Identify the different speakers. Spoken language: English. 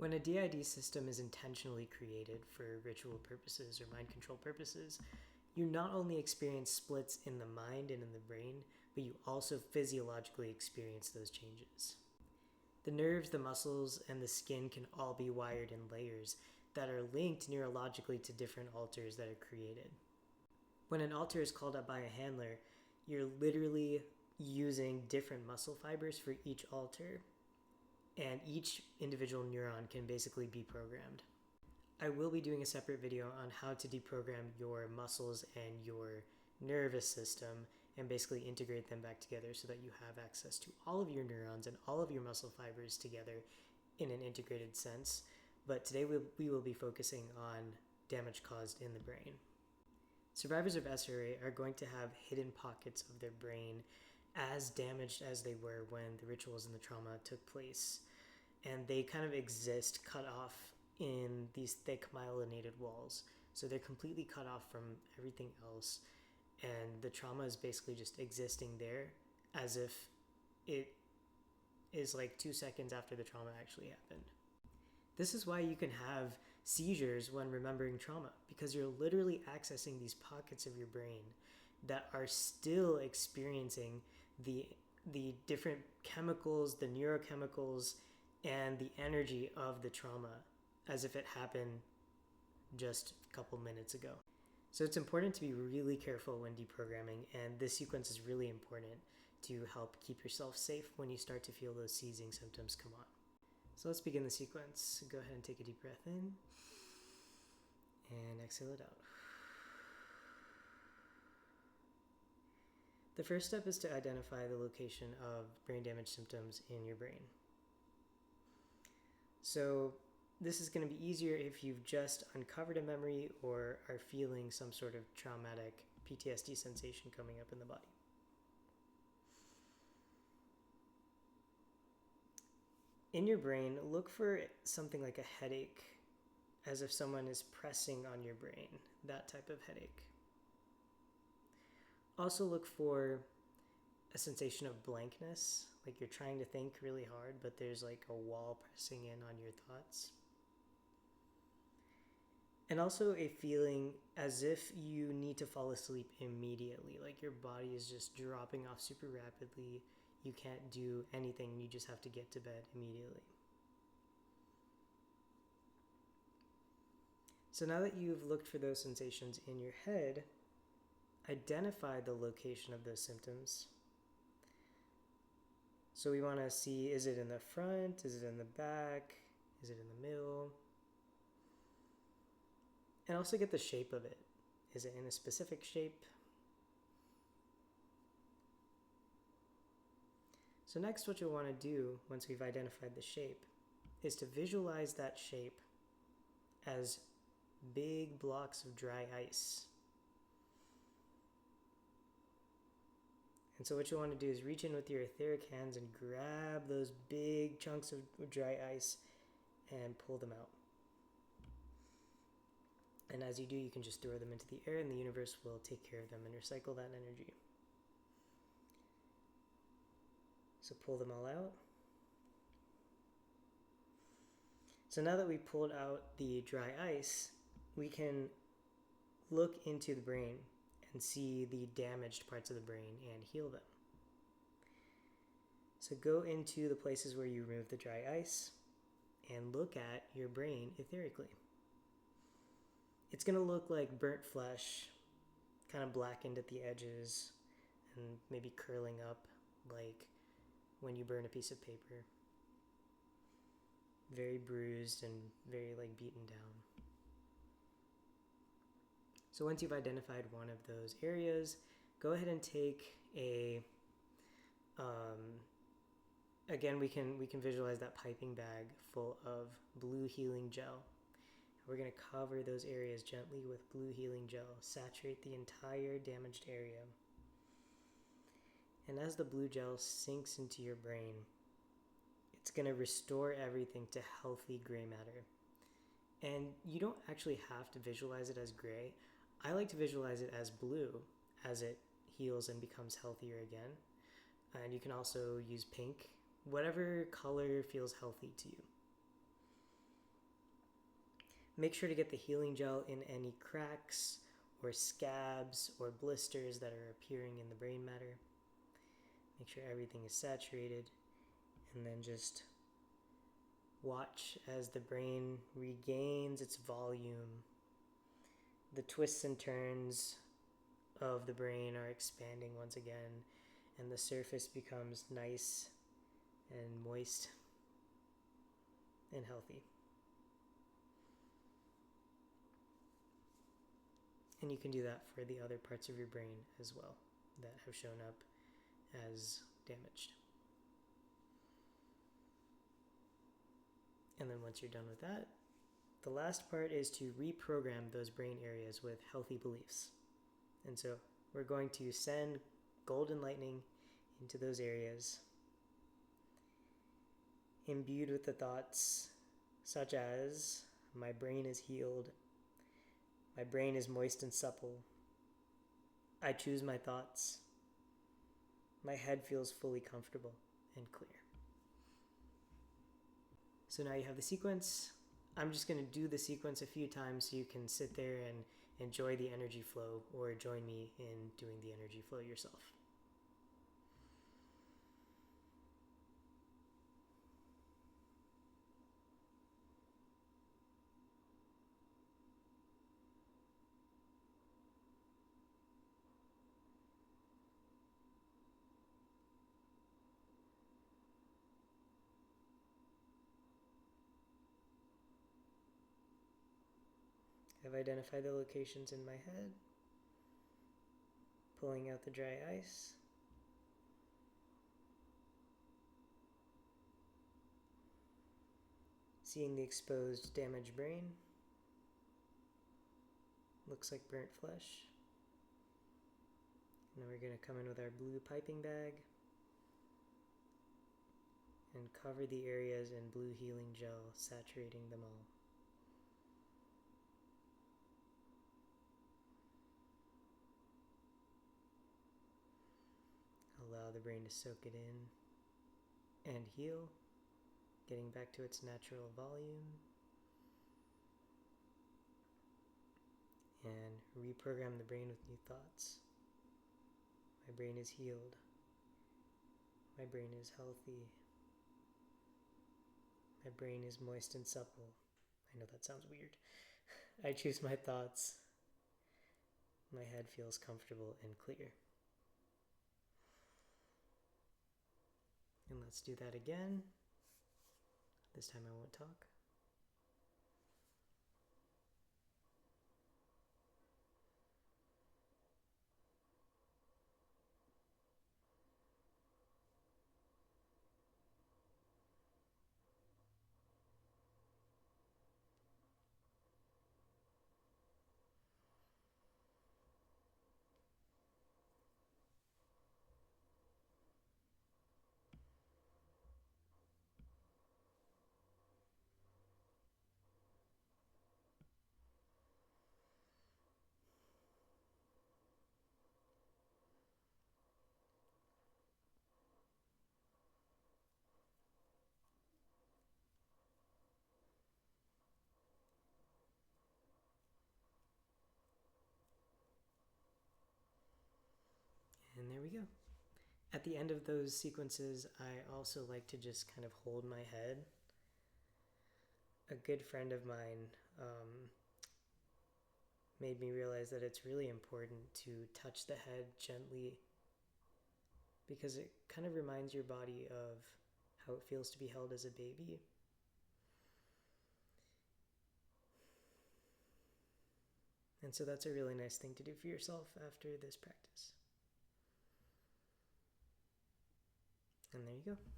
Speaker 1: When a DID system is intentionally created for ritual purposes or mind control purposes, you not only experience splits in the mind and in the brain, but you also physiologically experience those changes. The nerves, the muscles, and the skin can all be wired in layers that are linked neurologically to different alters that are created. When an alter is called up by a handler, you're literally using different muscle fibers for each alter, and each individual neuron can basically be programmed. I will be doing a separate video on how to deprogram your muscles and your nervous system and basically integrate them back together so that you have access to all of your neurons and all of your muscle fibers together in an integrated sense. But today we will be focusing on damage caused in the brain. Survivors of SRA are going to have hidden pockets of their brain as damaged as they were when the rituals and the trauma took place. And they kind of exist cut off in these thick myelinated walls. So they're completely cut off from everything else. And the trauma is basically just existing there as if it is like 2 seconds after the trauma actually happened. This is why you can have seizures when remembering trauma, because you're literally accessing these pockets of your brain that are still experiencing the different chemicals, the neurochemicals, and the energy of the trauma as if it happened just a couple minutes ago. So it's important to be really careful when deprogramming, and this sequence is really important to help keep yourself safe when you start to feel those seizing symptoms come on. So let's begin the sequence. Go ahead and take a deep breath in and exhale it out. The first step is to identify the location of brain damage symptoms in your brain. So this is going to be easier if you've just uncovered a memory or are feeling some sort of traumatic PTSD sensation coming up in the body. In your brain, look for something like a headache, as if someone is pressing on your brain, that type of headache. Also look for a sensation of blankness, like you're trying to think really hard, but there's like a wall pressing in on your thoughts. And also a feeling as if you need to fall asleep immediately, like your body is just dropping off super rapidly. You can't do anything, you just have to get to bed immediately. So now that you've looked for those sensations in your head, identify the location of those symptoms. So we want to see, is it in the front? Is it in the back? Is it in the middle? And also get the shape of it. Is it in a specific shape? So next, what you'll want to do once we've identified the shape is to visualize that shape as big blocks of dry ice. And so what you want to do is reach in with your etheric hands and grab those big chunks of dry ice and pull them out. And as you do, you can just throw them into the air and the universe will take care of them and recycle that energy. So pull them all out. So now that we pulled out the dry ice, we can look into the brain and see the damaged parts of the brain and heal them. So go into the places where you removed the dry ice and look at your brain etherically. It's going to look like burnt flesh, kind of blackened at the edges and maybe curling up like when you burn a piece of paper. Very bruised and very like beaten down. So once you've identified one of those areas, go ahead and take a, again, we can visualize that piping bag full of blue healing gel. We're going to cover those areas gently with blue healing gel, saturate the entire damaged area. And as the blue gel sinks into your brain, it's going to restore everything to healthy gray matter. And you don't actually have to visualize it as gray. I like to visualize it as blue as it heals and becomes healthier again. And you can also use pink, whatever color feels healthy to you. Make sure to get the healing gel in any cracks or scabs or blisters that are appearing in the brain matter. Make sure everything is saturated, and then just watch as the brain regains its volume. The twists and turns of the brain are expanding once again, and the surface becomes nice and moist and healthy. And you can do that for the other parts of your brain as well that have shown up as damaged. And then once you're done with that, the last part is to reprogram those brain areas with healthy beliefs. And so we're going to send golden lightning into those areas, imbued with the thoughts such as, my brain is healed, my brain is moist and supple, I choose my thoughts, my head feels fully comfortable and clear. So now you have the sequence. I'm just going to do the sequence a few times so you can sit there and enjoy the energy flow, or join me in doing the energy flow yourself. I've identified the locations in my head, pulling out the dry ice. Seeing the exposed, damaged brain. Looks like burnt flesh. Now we're going to come in with our blue piping bag and cover the areas in blue healing gel, saturating them all. Allow the brain to soak it in and heal, getting back to its natural volume. And reprogram the brain with new thoughts. My brain is healed. My brain is healthy. My brain is moist and supple. I know that sounds weird. I choose my thoughts. My head feels comfortable and clear. And let's do that again. This time I won't talk. And there we go. At the end of those sequences, I also like to just kind of hold my head. A good friend of mine made me realize that it's really important to touch the head gently, because it kind of reminds your body of how it feels to be held as a baby. And so that's a really nice thing to do for yourself after this practice. And there you go.